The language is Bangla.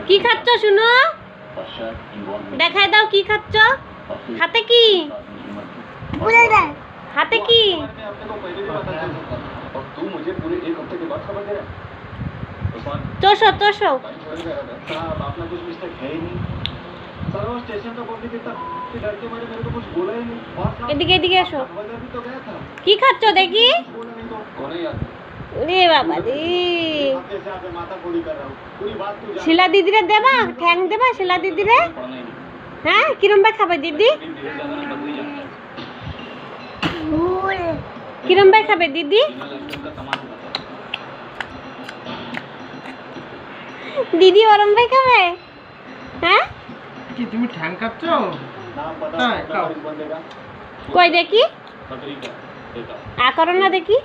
কি খাচ্ছ শুনো? দেখাই দাও কি খাচ্ছ। হাতে কি? হাতে কি? তোষো তোষো। এদিকে এদিকে এসো। কি খাচ্ছ দেখি? রে বাবা রে, শিলা দিদিরে দেবা? ঠ্যাং দেবা শিলা দিদিরে? হ্যাঁ, কিরম ভাই খাবে দিদি? কিরম ভাই খাবে দিদি? দিদি ওরম ভাই খাবে? হ্যাঁ, কি তুমি ঠ্যাং খাচ্ছ? কই দেখি। করো না দেখি।